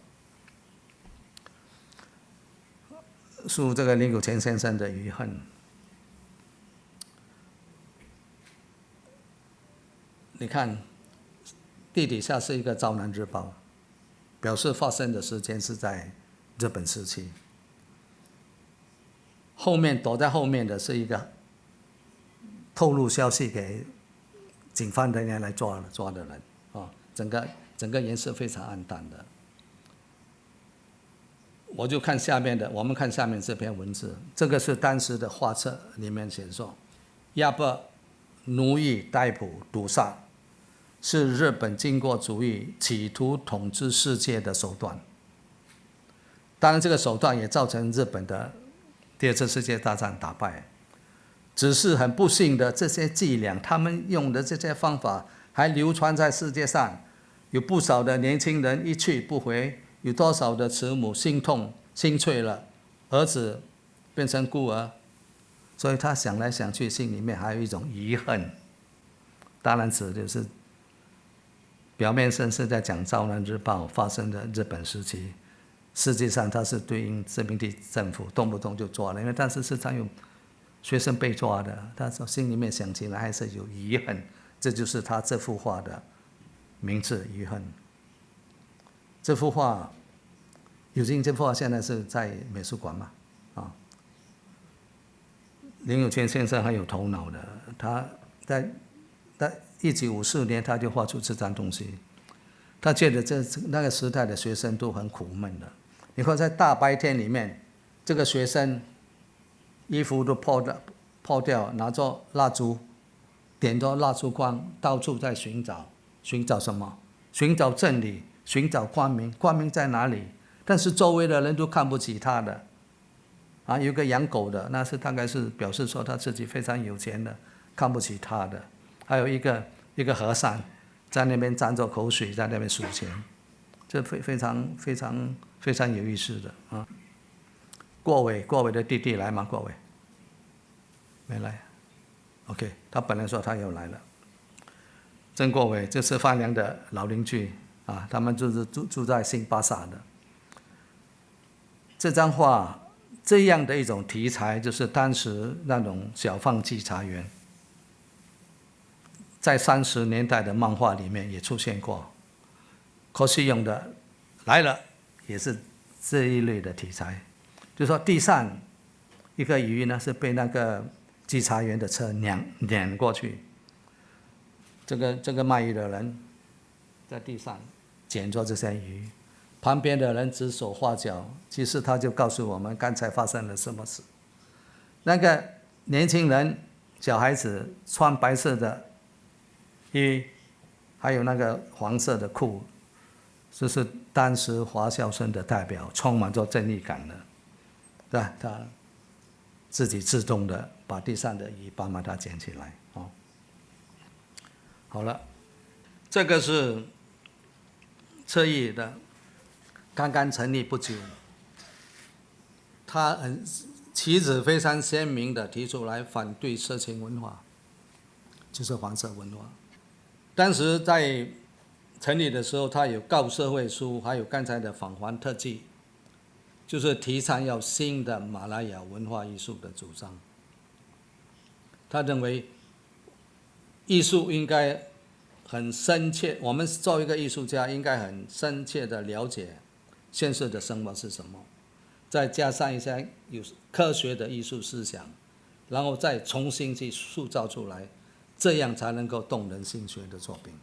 恕这个林谷泉先生的遗恨。你看，地底下是一个《朝南日报》，表示发生的时间是在日本时期。后面躲在后面的是一个透露消息给警方人员来抓的人啊，整个颜色非常暗淡的。我就看下面的，我们看下面这篇文字，这个是当时的画册里面写说，压迫、奴役、逮捕、毒杀，是日本军国主义企图统治世界的手段。当然，这个手段也造成日本的第2次世界大战打败。只是很不幸的，这些伎俩，他们用的这些方法还流传在世界上，有不少的年轻人一去不回，有多少的慈母心痛心碎了，儿子变成孤儿，所以他想来想去，心里面还有一种遗恨。当然，指的就是表面上是在讲《朝南日报》发生的日本时期，实际上他是对应殖民地政府，动不动就抓了，因为当时时常有学生被抓的，他心里面想起来还是有遗恨，这就是他这幅画的名字《遗恨》。这幅画，有这幅画现在是在美术馆嘛，啊，林有谦先生很有头脑的，他在1954年他就画出这张东西，他觉得那个时代的学生都很苦闷的。你看在大白天里面，这个学生衣服都破掉，拿着蜡烛，点着蜡烛光，到处在寻找什么？寻找真理，寻找光明。光明在哪里？但是周围的人都看不起他的。有个养狗的，那是大概是表示说他自己非常有钱的，看不起他的。还有一个和尚在那边沾着口水，在那边数钱，这非常有意思的啊。郭伟的弟弟来吗？郭伟没来。OK， 他本来说他又来了。曾国伟就是范良的老邻居啊，他们就是住在新巴萨的。这张画这样的一种题材，就是当时那种小贩稽查员，在30年代的漫画里面也出现过。可惜用的来了，也是这一类的题材，就是说地上一个鱼呢是被那个稽查员的车碾过去，这个卖鱼的人在地上捡着这些鱼，旁边的人指手画脚，其实他就告诉我们刚才发生了什么事。那个年轻人小孩子穿白色的衣，还有那个黄色的裤，这是当时华侨生的代表，充满着正义感的，对吧？他自己自动的把地上的鱼把它捡起来。好了，这个是侧翼的，刚刚成立不久，他旗帜非常鲜明的提出来反对色情文化，就是黄色文化。当时在成立的时候，他有告社会书，还有刚才的访华特辑，就是提倡要新的马来亚文化艺术的主张。他认为艺术应该很深切，我们作为一个艺术家，应该很深切的了解现实的生活是什么，再加上一些有科学的艺术思想，然后再重新去塑造出来，这样才能够动人心弦的作品。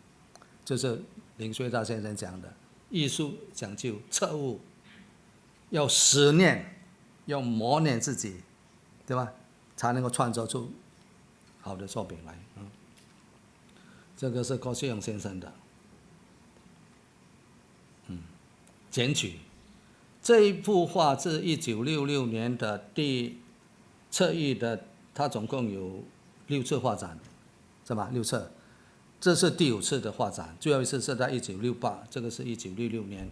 就是林学道先生讲的，艺术讲究彻悟，要实念，要磨练自己，对吧？才能够创作出好的作品来。这个是郭旭勇先生的，检举。这一幅画是1966年的侧翼的，它总共有6次画展，是吧？6次，这是第5次的画展，最后一次是在1968，这个是1966年。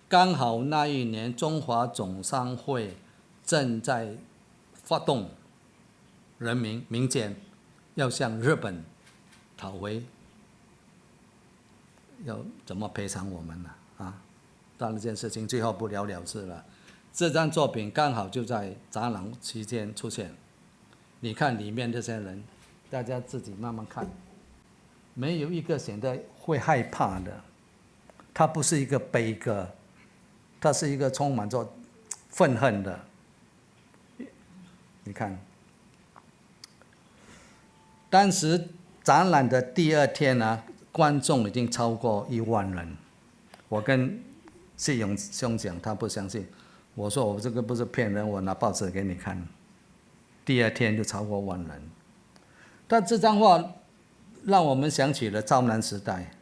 刚好那一年，中华总商会正在发动民间要向日本讨回，要怎么赔偿我们呢？当然这件事情最后不了了之了。这张作品刚好就在展览期间出现，你看里面这些人，大家自己慢慢看，没有一个显得会害怕的，他不是一个悲歌，他是一个充满着愤恨的。你看，当时展览的第2天呢，观众已经超过1万人。我跟谢勇兄讲，他不相信。我说我这个不是骗人，我拿报纸给你看。第2天就超过1万人。但这张画让我们想起了昭南时代，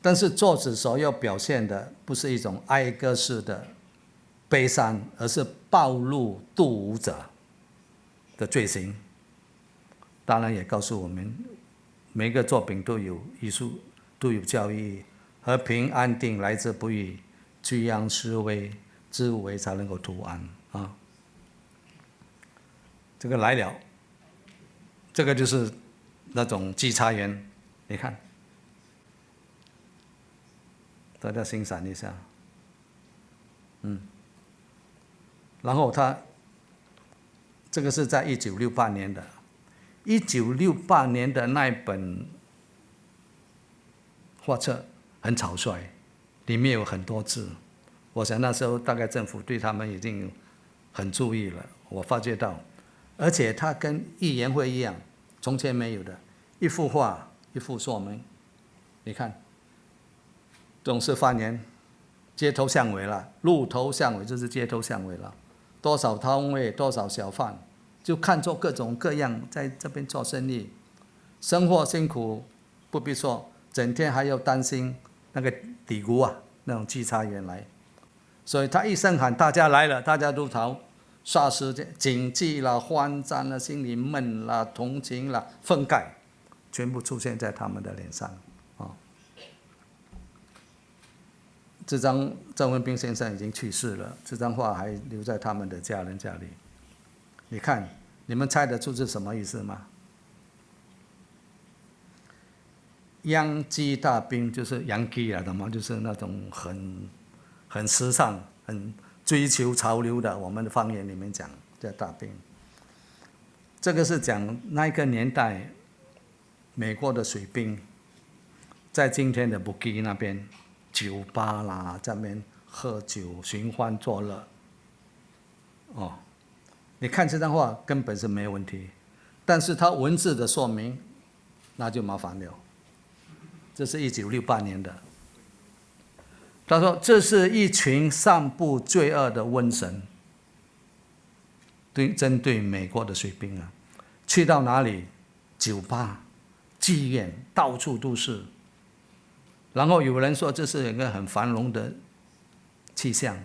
但是作者所要表现的不是一种哀歌式的悲伤，而是暴露妒武者的罪行。当然也告诉我们，每个作品都有艺术，都有教育。和平安定来之不易，居安思危，知无为才能够图安啊！这个来了，这个就是那种稽查员，你看，大家欣赏一下，然后他这个是在1968年的，1968年的那一本画册。很草率，里面有很多字，我想那时候大概政府对他们已经很注意了，我发觉到，而且它跟艺研会一样，从前没有的，一幅画一幅说明，你看，董事发言，街头巷尾了，路头巷尾就是街头巷尾了，多少摊位多少小贩，就看作各种各样在这边做生意，生活辛苦不必说，整天还要担心那个底股那种稽查员来，所以他一声喊，大家来了，大家都逃，霎时间警惕啦、慌张啦、心里闷啦、同情啦、愤慨，全部出现在他们的脸上。这张郑文彬先生已经去世了，这张画还留在他们的家人家里。你看，你们猜得出是什么意思吗？洋基大兵就是洋基来的嘛，就是那种很时尚、很追求潮流的，我们的方言里面讲叫大兵。这个是讲那个年代美国的水兵在今天的布基那边酒吧啦，在那边喝酒、寻欢作乐。哦，你看这张画根本是没有问题，但是它文字的说明那就麻烦了。这是1968年的，他说这是一群散布罪恶的瘟神，针对美国的水兵啊，去到哪里，酒吧、妓院到处都是。然后有人说这是一个很繁荣的气象，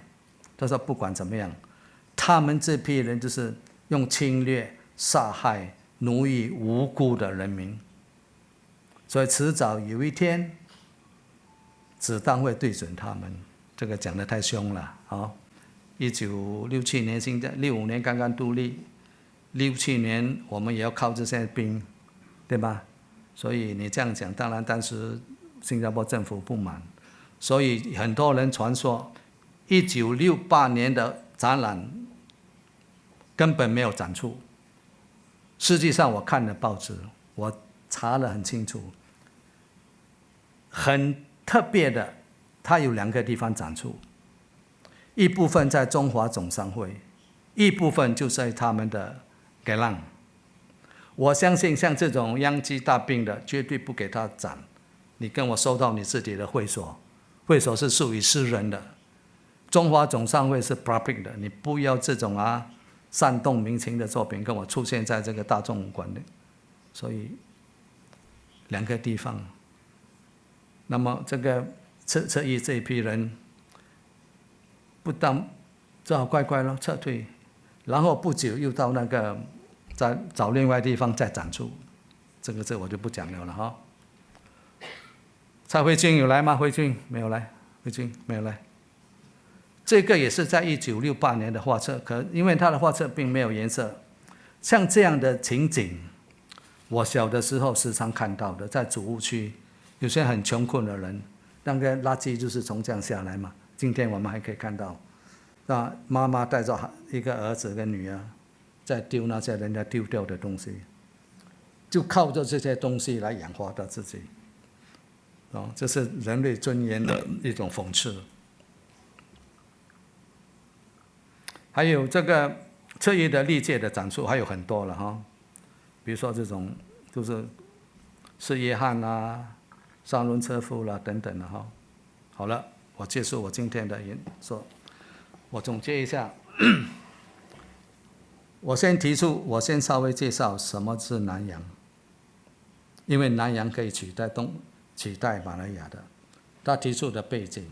他说不管怎么样，他们这批人就是用侵略、杀害、奴役无辜的人民。所以迟早有一天，子弹会对准他们。这个讲得太凶了啊！1967年，现在65年刚刚独立，67年我们也要靠这些兵，对吧？所以你这样讲，当然当时新加坡政府不满，所以很多人传说，1968年的展览根本没有展出。实际上我看了报纸，我查得很清楚。很特别的，它有2个地方展出，一部分在中华总商会，一部分就在他们的给浪。我相信像这种洋基大兵的，绝对不给他展。你跟我收到你自己的会所，会所是属于私人的，中华总商会是 public 的，你不要这种煽动民情的作品跟我出现在这个大众馆里。所以2个地方。那么这个侧翼这一批人，不但只好乖乖了撤退，然后不久又到那个再找另外地方再展出，这我就不讲了哈。蔡慧君有来吗？慧君没有来，慧君没有来。这个也是在1968年的画册，可因为他的画册并没有颜色，像这样的情景，我小的时候时常看到的，在主屋区。有些很穷困的人，那个垃圾就是从这样下来嘛。今天我们还可以看到，那妈妈带着一个儿子跟女儿，在丢那些人家丢掉的东西，就靠着这些东西来养活他自己。这是人类尊严的一种讽刺。还有这个侧翼的历届的展出还有很多了哈，比如说这种就是是约翰三轮车夫啦等等的哈。好了，我结束我今天的演说，我总结一下。我先稍微介绍什么是南洋，因为南洋可以取代马来亚的，他提出的背景。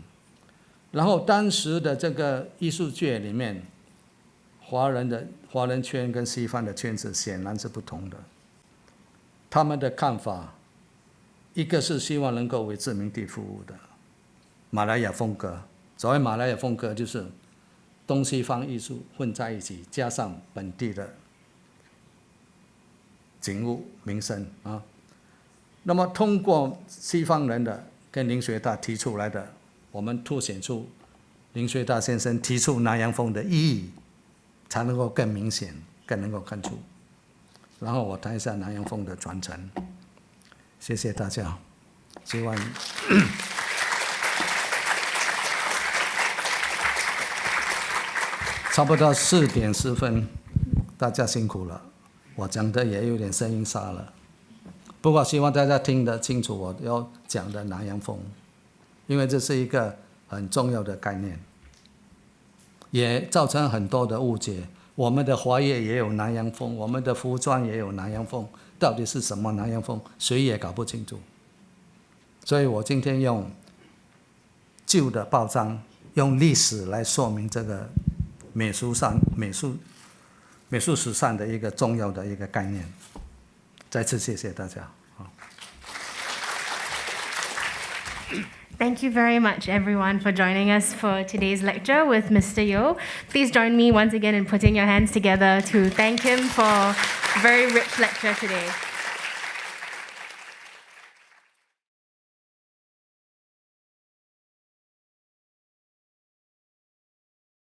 然后当时的这个艺术界里面，华人圈跟西方的圈子显然是不同的，他们的看法。一个是希望能够为殖民地服务的马来亚风格，所谓马来亚风格就是东西方艺术混在一起，加上本地的景物名声啊。那么通过西方人的跟林学大提出来的，我们凸显出林学大先生提出南洋风的意义，才能够更明显，更能够看出。然后我谈一下南洋风的传承。谢谢大家，希望差不多4点10分，大家辛苦了，我讲的也有点声音沙了，不过希望大家听得清楚我要讲的南洋风，因为这是一个很重要的概念，也造成很多的误解。我们的华业也有南洋风，我们的服装也有南洋风，到底是什么南洋风，谁也搞不清楚。所以我今天用旧的报章，用历史来说明这个美术史上的一个重要的一个概念。再次谢谢大家。Thank you very much, everyone, for joining us for today's lecture with Mr. Yeo. Please join me once again in putting your hands together to thank him for a very rich lecture today.